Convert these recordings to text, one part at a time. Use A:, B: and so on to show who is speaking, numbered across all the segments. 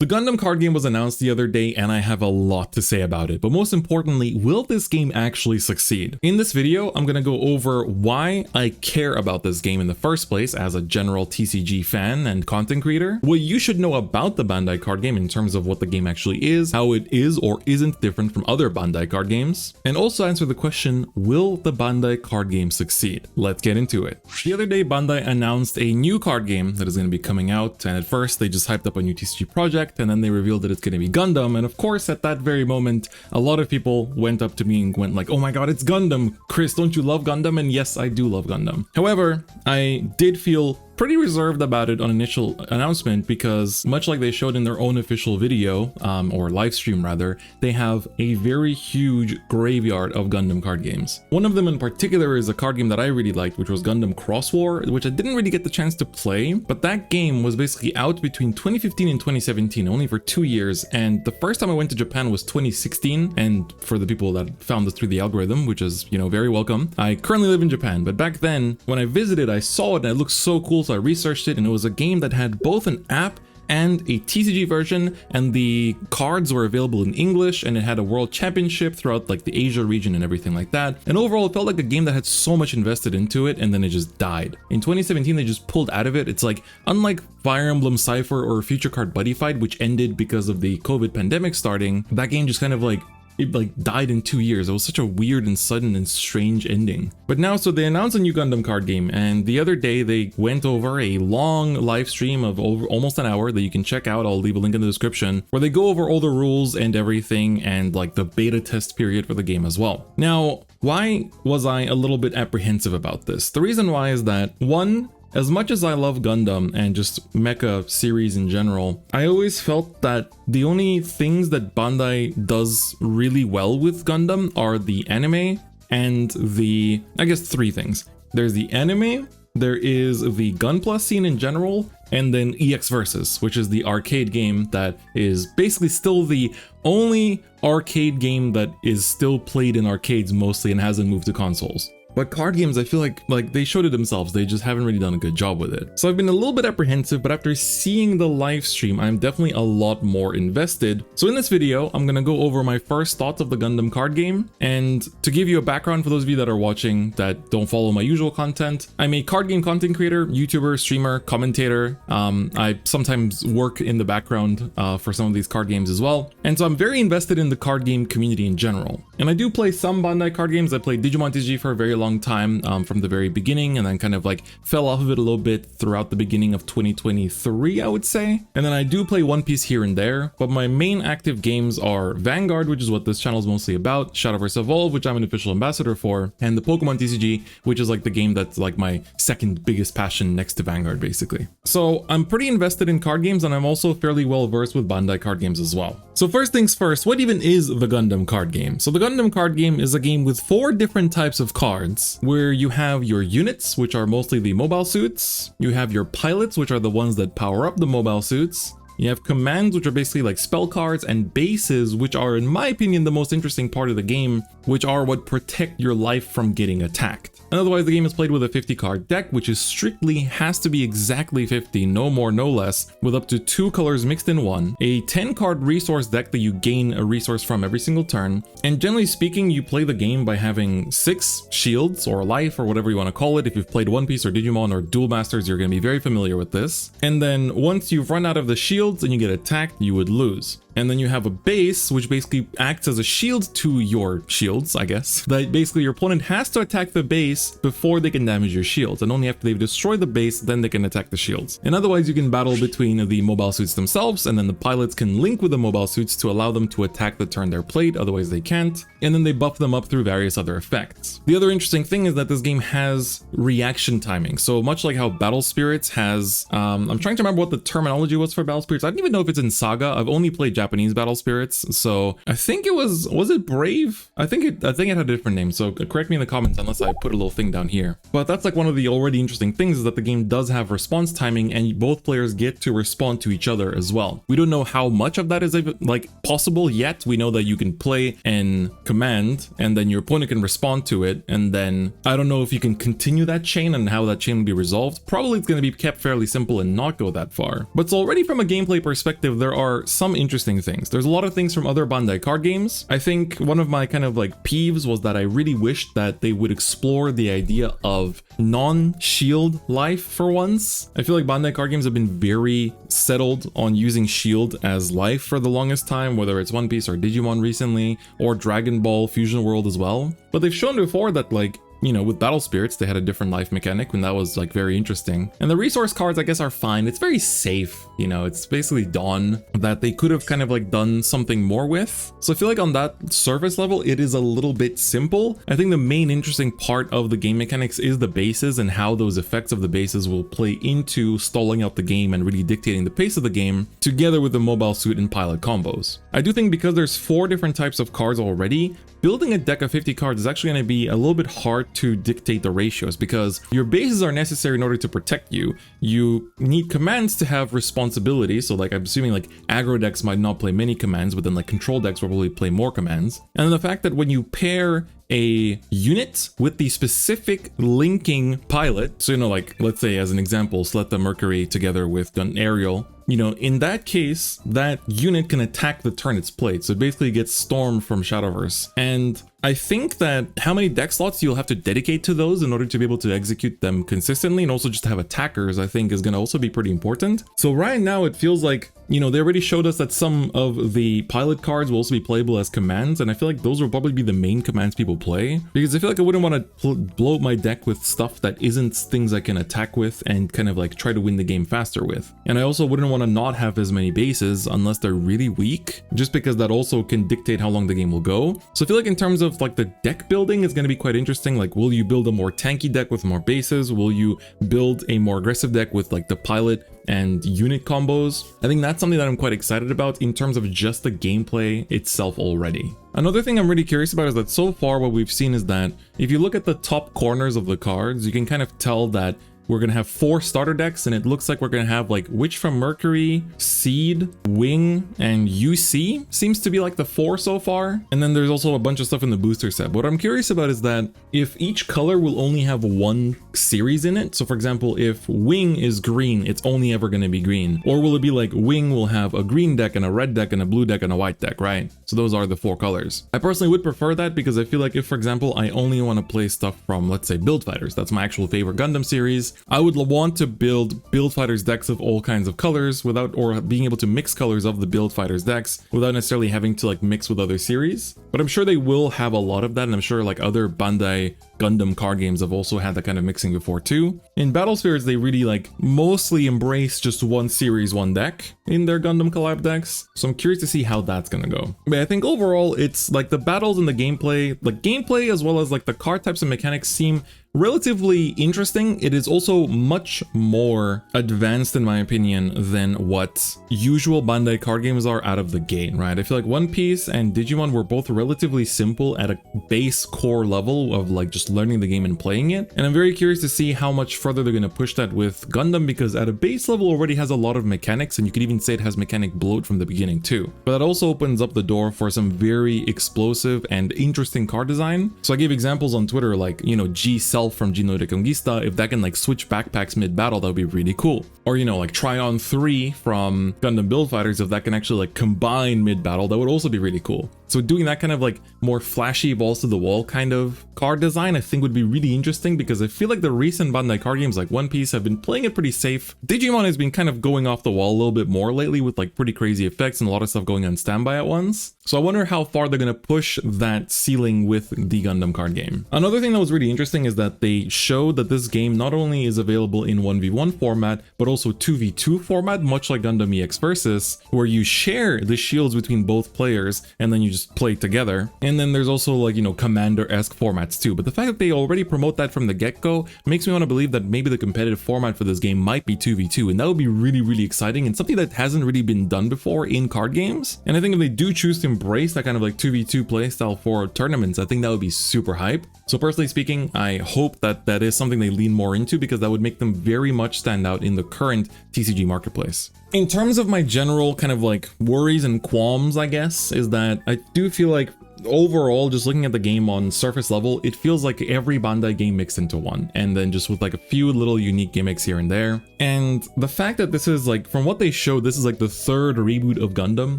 A: The Gundam card game was announced the other day and I have a lot to say about it, but most importantly, will this game actually succeed? In this video, I'm gonna go over why I care about this game in the first place as a general TCG fan and content creator, what you should know about the Bandai card game in terms of what the game actually is, how it is or isn't different from other Bandai card games, and also answer the question, will the Bandai card game succeed? Let's get into it. The other day, Bandai announced a new card game that is gonna be coming out, and at first they just hyped up a new TCG project, and then they revealed that it's going to be Gundam, and of course at that very moment a lot of people went up to me and went like, oh my god, it's Gundam! Chris, don't you love Gundam? And yes, I do love Gundam. However, I did feel pretty reserved about it on initial announcement because much like they showed in their own official video, or live stream rather, they have a very huge graveyard of Gundam card games. One of them in particular is a card game that I really liked, which was Gundam Cross War, which I didn't really get the chance to play, but that game was basically out between 2015 and 2017, only for 2 years, and the first time I went to Japan was 2016, and for the people that found this through the algorithm, which is, you know, very welcome. I currently live in Japan, but back then, when I visited, I saw it and it looked so cool, so I researched it, and it was a game that had both an app and a TCG version, and the cards were available in English, and it had a world championship throughout like the Asia region and everything like that. And overall, it felt like a game that had so much invested into it, and then it just died. In 2017, they just pulled out of it. It's like, unlike Fire Emblem Cypher or Future Card Buddy Fight, which ended because of the COVID pandemic starting, that game just kind of like, it like died in 2 years. It was such a weird and sudden and strange ending. But now, so they announced a new Gundam card game, and the other day they went over a long live stream of over almost an hour that you can check out. I'll leave a link in the description, where they go over all the rules and everything and like the beta test period for the game as well. Now, why was I a little bit apprehensive about this? The reason why is that, one, as much as I love Gundam and just mecha series in general, I always felt that the only things that Bandai does really well with Gundam are the anime and the, I guess, three things. There's the anime, there is the Gunpla scene in general, and then EX Versus, which is the arcade game that is basically still the only arcade game that is still played in arcades mostly and hasn't moved to consoles. But card games, I feel like they showed it themselves, they just haven't really done a good job with it. So I've been a little bit apprehensive, but after seeing the live stream, I'm definitely a lot more invested. So in this video, I'm gonna go over my first thoughts of the Gundam card game, and to give you a background for those of you that are watching that don't follow my usual content, I'm a card game content creator, YouTuber, streamer, commentator. I sometimes work in the background for some of these card games as well. And so I'm very invested in the card game community in general. And I do play some Bandai card games. I played Digimon TCG for a very long time from the very beginning, and then kind of like fell off of it a little bit throughout the beginning of 2023, I would say. And then I do play One Piece here and there, but my main active games are Vanguard, which is what this channel is mostly about, Shadow vs. Evolve, which I'm an official ambassador for, and the Pokemon TCG, which is like the game that's like my second biggest passion next to Vanguard, basically. So I'm pretty invested in card games, and I'm also fairly well versed with Bandai card games as well. So first things first, what even is the Gundam card game? So the Gundam card game is a game with 4 different types of cards, where you have your units, which are mostly the mobile suits, you have your pilots, which are the ones that power up the mobile suits, you have commands, which are basically like spell cards, and bases, which are, in my opinion, the most interesting part of the game, which are what protect your life from getting attacked. And otherwise, the game is played with a 50 card deck, which is strictly has to be exactly 50, no more, no less, with up to 2 colors mixed in one, a 10 card resource deck that you gain a resource from every single turn, and generally speaking, you play the game by having 6 shields or life or whatever you want to call it. If you've played One Piece or Digimon or Duel Masters, you're going to be very familiar with this. And then once you've run out of the shields and you get attacked, you would lose. And then you have a base, which basically acts as a shield to your shields, I guess. That basically your opponent has to attack the base before they can damage your shields, and only after they've destroyed the base, then they can attack the shields. And otherwise, you can battle between the mobile suits themselves, and then the pilots can link with the mobile suits to allow them to attack the turn they're played, otherwise they can't. And then they buff them up through various other effects. The other interesting thing is that this game has reaction timing. So much like how Battle Spirits has, I'm trying to remember what the terminology was for Battle Spirits. I don't even know if it's in Saga. I've only played Japanese Japanese battle spirits. So I think it was it Brave? I think it had a different name. So correct me in the comments unless I put a little thing down here. But that's like one of the already interesting things, is that the game does have response timing and both players get to respond to each other as well. We don't know how much of that is like possible yet. We know that you can play and command and then your opponent can respond to it, and then I don't know if you can continue that chain and how that chain will be resolved. Probably it's going to be kept fairly simple and not go that far. But so already from a gameplay perspective, there are some interesting things. There's a lot of things from other Bandai card games. I think one of my kind of like peeves was that I really wished that they would explore the idea of non-shield life for once. I feel like Bandai card games have been very settled on using shield as life for the longest time, whether it's One Piece or Digimon recently, or Dragon Ball Fusion World as well. But they've shown before that, like, you know, with battle spirits, they had a different life mechanic, and that was like very interesting. And the resource cards, I guess, are fine. It's very safe, you know, it's basically Dawn that they could have kind of like done something more with. So I feel like on that surface level, it is a little bit simple. I think the main interesting part of the game mechanics is the bases and how those effects of the bases will play into stalling out the game and really dictating the pace of the game, together with the mobile suit and pilot combos. I do think because there's 4 different types of cards already, building a deck of 50 cards is actually going to be a little bit hard to dictate the ratios, because your bases are necessary in order to protect you. You need commands to have responsibility. So like, I'm assuming like aggro decks might not play many commands, but then like control decks will probably play more commands. And then the fact that when you pair a unit with the specific linking pilot, so you know, like let's say as an example, Sletta Mercury together with Gun Ariel, you know, in that case, that unit can attack the turn it's played. So it basically gets stormed from Shadowverse. And I think that how many deck slots you'll have to dedicate to those in order to be able to execute them consistently, and also just to have attackers, I think is going to also be pretty important. So right now it feels like, you know, they already showed us that some of the pilot cards will also be playable as commands, and I feel like those will probably be the main commands people play, because I feel like I wouldn't want to blow up my deck with stuff that isn't things I can attack with and kind of like try to win the game faster with. And I also wouldn't want to not have as many bases unless they're really weak, just because that also can dictate how long the game will go. So I feel like in terms of like the deck building is going to be quite interesting. Like, will you build a more tanky deck with more bases? Will you build a more aggressive deck with like the pilot and unit combos? I think that's something that I'm quite excited about in terms of just the gameplay itself already. Another thing I'm really curious about is that so far what we've seen is that if you look at the top corners of the cards, you can kind of tell that we're going to have 4 starter decks, and it looks like we're going to have like Witch from Mercury, Seed, Wing, and UC seems to be like the 4 so far. And then there's also a bunch of stuff in the booster set. What I'm curious about is that if each color will only have 1 series in it. So for example, if Wing is green, it's only ever going to be green. Or will it be like Wing will have a green deck and a red deck and a blue deck and a white deck, right? So those are the 4 colors. I personally would prefer that, because I feel like if, for example, I only want to play stuff from, let's say, Build Fighters, that's my actual favorite Gundam series, I would want to build Build Fighters decks of all kinds of colors without, or being able to mix colors of the Build Fighters decks without necessarily having to like mix with other series. But I'm sure they will have a lot of that, and I'm sure like other Bandai Gundam card games have also had that kind of mixing before too. In Battle Spirits, they really like mostly embrace just 1 series, 1 deck in their Gundam collab decks. So I'm curious to see how that's gonna go. But I think overall, it's like the battles and the gameplay as well as like the card types and mechanics seem relatively interesting. It is also much more advanced in my opinion than what usual Bandai card games are out of the gate, right? I feel like One Piece and Digimon were both relatively simple at a base core level of like just learning the game and playing it. And I'm very curious to see how much further they're going to push that with Gundam, because at a base level already has a lot of mechanics, and you could even say it has mechanic bloat from the beginning too. But that also opens up the door for some very explosive and interesting card design. So I gave examples on Twitter like, you know, G Self from Gino de Conquista. If that can like switch backpacks mid-battle, that would be really cool. Or, you know, like Tryon 3 from Gundam Build Fighters, if that can actually like combine mid-battle, that would also be really cool. So doing that kind of like more flashy balls to the wall kind of card design, I think would be really interesting, because I feel like the recent Bandai card games like One Piece have been playing it pretty safe. Digimon has been kind of going off the wall a little bit more lately with like pretty crazy effects and a lot of stuff going on standby at once. So I wonder how far they're going to push that ceiling with the Gundam card game. Another thing that was really interesting is that that they showed that this game not only is available in 1v1 format, but also 2v2 format, much like Gundam EX Versus, where you share the shields between both players and then you just play together. And then there's also like, you know, Commander-esque formats too. But the fact that they already promote that from the get-go makes me want to believe that maybe the competitive format for this game might be 2v2, and that would be really, really exciting and something that hasn't really been done before in card games. And I think if they do choose to embrace that kind of like 2v2 playstyle for tournaments, I think that would be super hype. So personally speaking, I hope that that is something they lean more into, because that would make them very much stand out in the current TCG marketplace. In terms of my general kind of like worries and qualms, I guess, is that I do feel like overall, just looking at the game on surface level, it feels like every Bandai game mixed into one, and then just with like a few little unique gimmicks here and there. And the fact that this is like, from what they showed, this is like the third reboot of Gundam,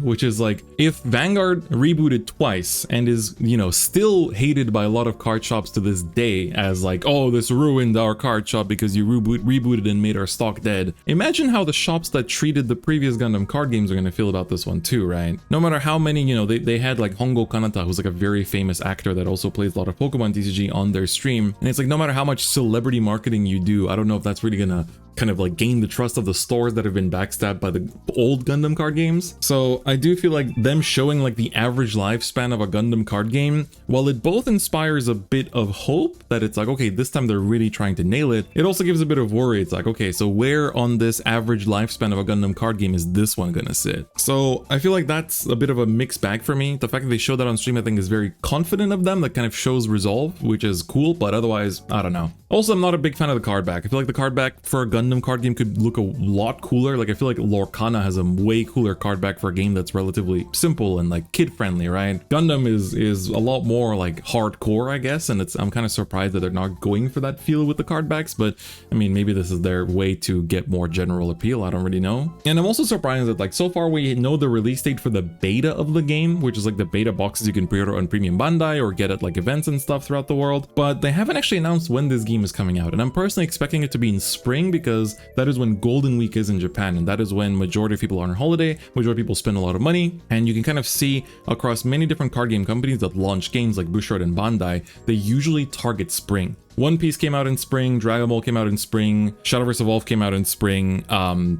A: which is like, if Vanguard rebooted twice and is, you know, still hated by a lot of card shops to this day as like, oh, this ruined our card shop because you rebooted and made our stock dead. Imagine how the shops that treated the previous Gundam card games are going to feel about this one too, right? No matter how many, you know, they had like Hongo Kanata, who's like a very famous actor that also plays a lot of Pokemon TCG on their stream. And it's like, no matter how much celebrity marketing you do, I don't know if that's really gonna kind of like gain the trust of the stores that have been backstabbed by the old Gundam card games. So I do feel like them showing like the average lifespan of a Gundam card game, while it both inspires a bit of hope that it's like, okay, this time they're really trying to nail it, it also gives a bit of worry. It's like, okay, so where on this average lifespan of a Gundam card game is this one gonna sit? So I feel like that's a bit of a mixed bag for me. The fact that they showed that on stream, I think is very confident of them. That kind of shows resolve, which is cool, but otherwise, I don't know. Also, I'm not a big fan of the card back. I feel like the card back for a Gundam card game could look a lot cooler. Like, I feel like Lorcana has a way cooler card back for a game that's relatively simple and like kid friendly, right? Gundam is a lot more like hardcore, I guess, and I'm kind of surprised that they're not going for that feel with the card backs, but I mean, maybe this is their way to get more general appeal. I don't really know. And I'm also surprised that like so far we know the release date for the beta of the game, which is like the beta boxes you can pre-order on Premium Bandai or get at like events and stuff throughout the world, but they haven't actually announced when this game is coming out. And I'm personally expecting it to be in spring, because that is when Golden Week is in Japan, and that is when majority of people are on holiday, majority of people spend a lot of money, and you can kind of see across many different card game companies that launch games like Bushiroad and Bandai, they usually target spring. One Piece came out in spring, Dragon Ball came out in spring, Shadowverse Evolve came out in spring,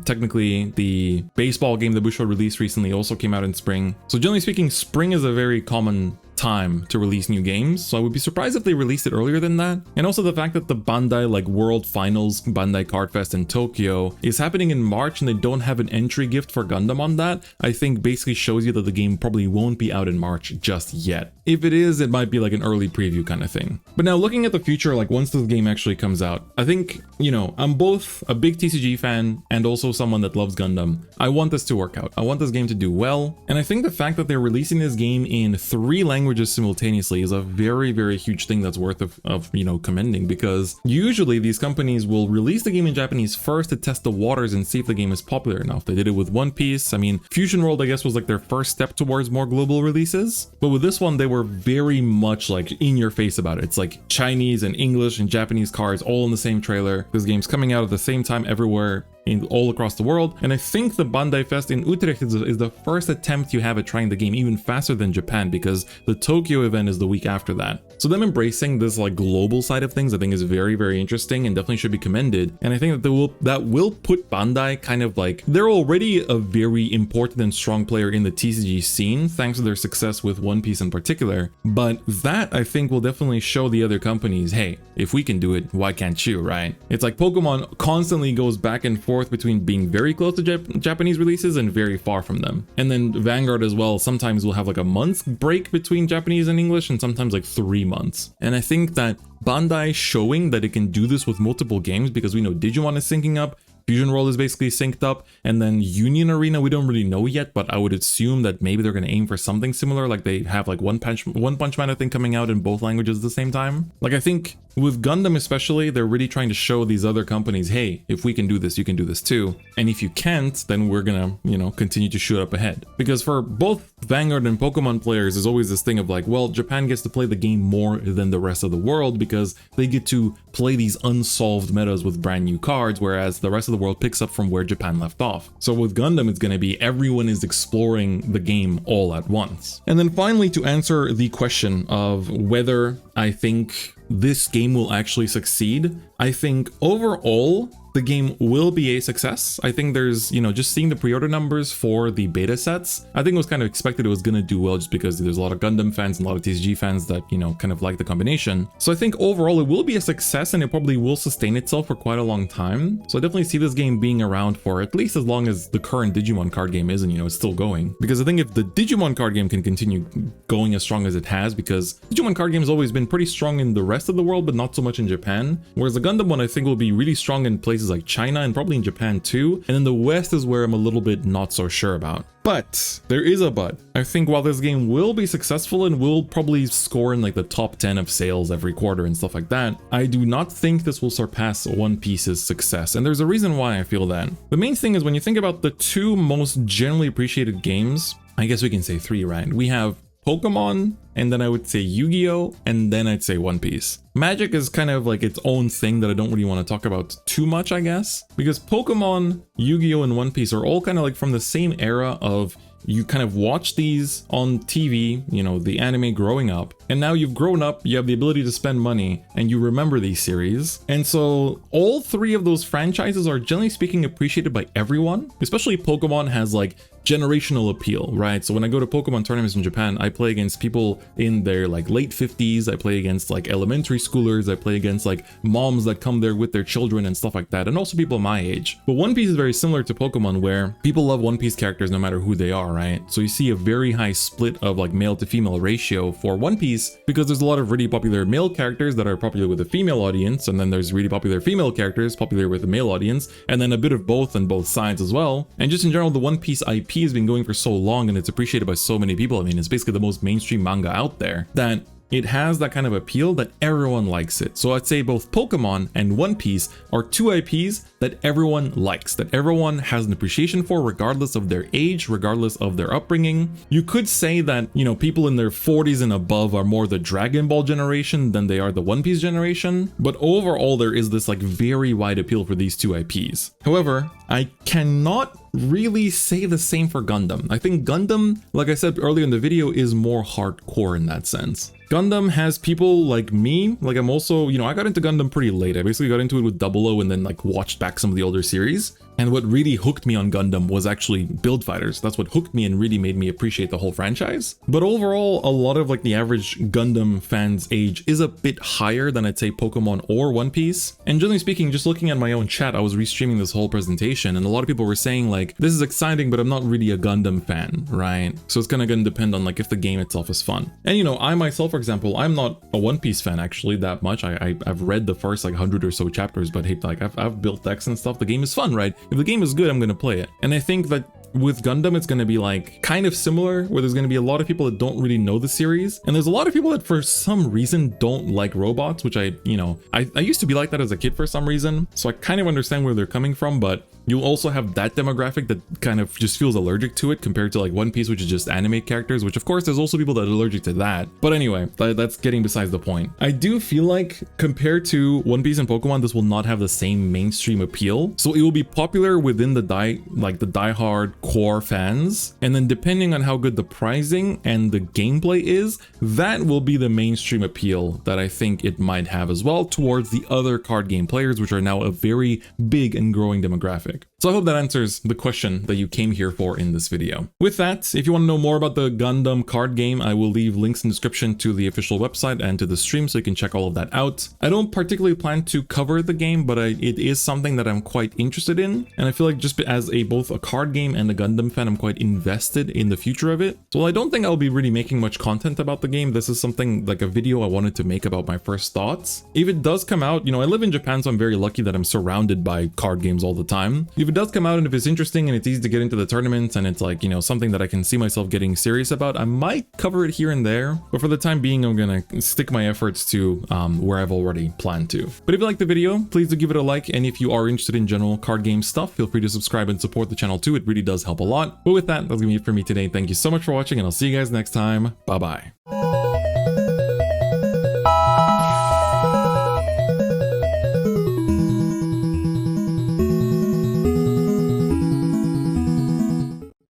A: technically the baseball game that Bushiroad released recently also came out in spring. So generally speaking, spring is a very common time to release new games, so I would be surprised if they released it earlier than that. And also the fact that the Bandai like World Finals Bandai Card Fest in Tokyo is happening in March and they don't have an entry gift for Gundam on that, I think basically shows you that the game probably won't be out in March just yet. If it is, it might be like an early preview kind of thing. But now looking at the future, like once this game actually comes out, I think, you know, I'm both a big TCG fan and also someone that loves Gundam. I want this to work out. I want this game to do well. And I think the fact that they're releasing this game in 3 languages simultaneously is a very, very huge thing that's worth of you know, commending, because usually these companies will release the game in Japanese first to test the waters and see if the game is popular enough. They did it with One Piece. I mean, Fusion World, I guess, was like their first step towards more global releases, but with this one, they were very much like in your face about it. It's like Chinese and English and Japanese cards all in the same trailer. This game's coming out at the same time everywhere, all across the world. And I think the Bandai Fest in Utrecht is the first attempt you have at trying the game even faster than Japan, because the Tokyo event is the week after that. So them embracing this like global side of things, I think is very, very interesting and definitely should be commended. And I think that that will put Bandai kind of like, they're already a very important and strong player in the TCG scene thanks to their success with One Piece in particular. But that I think will definitely show the other companies, hey, if we can do it, why can't you, right? It's like Pokemon constantly goes back and forth between being very close to Japanese releases and very far from them. And then Vanguard as well, sometimes will have like a month's break between Japanese and English, and sometimes like 3 months. And I think that Bandai showing that it can do this with multiple games, because we know Digimon is syncing up, Fusion World is basically synced up, and then Union Arena, we don't really know yet, but I would assume that maybe they're going to aim for something similar, like they have like One Punch Man, I think, coming out in both languages at the same time. Like, I think with Gundam especially, they're really trying to show these other companies, hey, if we can do this, you can do this too. And if you can't, then we're gonna, you know, continue to shoot up ahead. Because for both Vanguard and Pokemon players, there's always this thing of like, well, Japan gets to play the game more than the rest of the world because they get to play these unsolved metas with brand new cards, whereas the rest of the world picks up from where Japan left off. So with Gundam, it's gonna be everyone is exploring the game all at once. And then finally, to answer the question of whether I think this game will actually succeed. I think overall, the game will be a success. I think there's, just seeing the pre-order numbers for the beta sets, I think it was kind of expected it was going to do well just because there's a lot of Gundam fans and a lot of TCG fans that, kind of like the combination. So I think overall it will be a success and it probably will sustain itself for quite a long time. So I definitely see this game being around for at least as long as the current Digimon card game is and, it's still going. Because I think if the Digimon card game can continue going as strong as it has, because Digimon card game has always been pretty strong in the rest of the world, but not so much in Japan. Whereas the Gundam one I think will be really strong in places like China and probably in Japan too, and in the West is where I'm a little bit not so sure about. But there is a but. I think while this game will be successful and will probably score in like the top 10 of sales every quarter and stuff like that, I do not think this will surpass One Piece's success, and there's a reason why I feel that. The main thing is when you think about the two most generally appreciated games, I guess we can say three, right? We have Pokemon, and then I would say Yu-Gi-Oh, and then I'd say One Piece. Magic is kind of like its own thing that I don't really want to talk about too much, I guess, because Pokemon, Yu-Gi-Oh, and One Piece are all kind of like from the same era of you kind of watch these on TV, the anime growing up, and now you've grown up, you have the ability to spend money, and you remember these series. And so all three of those franchises are generally speaking appreciated by everyone, especially Pokemon has like generational appeal, right? So when I go to Pokemon tournaments in Japan, I play against people in their like late 50s, I play against like elementary schoolers, I play against like moms that come there with their children and stuff like that, and also people my age. But One Piece is very similar to Pokemon where people love One Piece characters no matter who they are, right? So you see a very high split of like male to female ratio for One Piece because there's a lot of really popular male characters that are popular with a female audience, and then there's really popular female characters popular with a male audience, and then a bit of both on both sides as well. And just in general, the One Piece IP has been going for so long and it's appreciated by so many people. I mean, it's basically the most mainstream manga out there that it has that kind of appeal that everyone likes it. So I'd say both Pokemon and One Piece are two IPs that everyone likes, that everyone has an appreciation for regardless of their age, regardless of their upbringing. You could say that, people in their 40s and above are more the Dragon Ball generation than they are the One Piece generation. But overall, there is this like very wide appeal for these two IPs. However, I cannot really say the same for Gundam. I think Gundam, like I said earlier in the video, is more hardcore in that sense. Gundam has people like me, like I'm also, I got into Gundam pretty late. I basically got into it with 00 and then like watched back some of the older series. And what really hooked me on Gundam was actually build fighters. That's what hooked me and really made me appreciate the whole franchise. But overall, a lot of like the average Gundam fan's age is a bit higher than I'd say Pokemon or One Piece. And generally speaking, just looking at my own chat, I was restreaming this whole presentation and a lot of people were saying like, this is exciting, but I'm not really a Gundam fan, right? So it's kind of going to depend on like if the game itself is fun. And I myself, for example, I'm not a One Piece fan actually that much. I've read the first like 100 or so chapters, but hey, like I've built decks and stuff. The game is fun, right? If the game is good, I'm gonna play it. And I think that with Gundam, it's going to be like kind of similar, where there's going to be a lot of people that don't really know the series. And there's a lot of people that for some reason don't like robots, which I used to be like that as a kid for some reason. So I kind of understand where they're coming from, but you'll also have that demographic that kind of just feels allergic to it compared to like One Piece, which is just anime characters, which of course there's also people that are allergic to that. But anyway, that's getting besides the point. I do feel like compared to One Piece and Pokemon, this will not have the same mainstream appeal. So it will be popular within the diehard core fans. And then depending on how good the pricing and the gameplay is, that will be the mainstream appeal that I think it might have as well towards the other card game players, which are now a very big and growing demographic. So I hope that answers the question that you came here for in this video. With that, if you want to know more about the Gundam card game, I will leave links in the description to the official website and to the stream so you can check all of that out. I don't particularly plan to cover the game, but it is something that I'm quite interested in. And I feel like just as both a card game and a Gundam fan, I'm quite invested in the future of it. So I don't think I'll be really making much content about the game. This is something like a video I wanted to make about my first thoughts. If it does come out, I live in Japan, so I'm very lucky that I'm surrounded by card games all the time. If it does come out and if it's interesting and it's easy to get into the tournaments and it's like, something that I can see myself getting serious about, I might cover it here and there. But for the time being, I'm gonna stick my efforts to where I've already planned to. But if you liked the video, please do give it a like. And if you are interested in general card game stuff, feel free to subscribe and support the channel too. It really does help a lot. But with that, that's gonna be it for me today. Thank you so much for watching and I'll see you guys next time. Bye bye.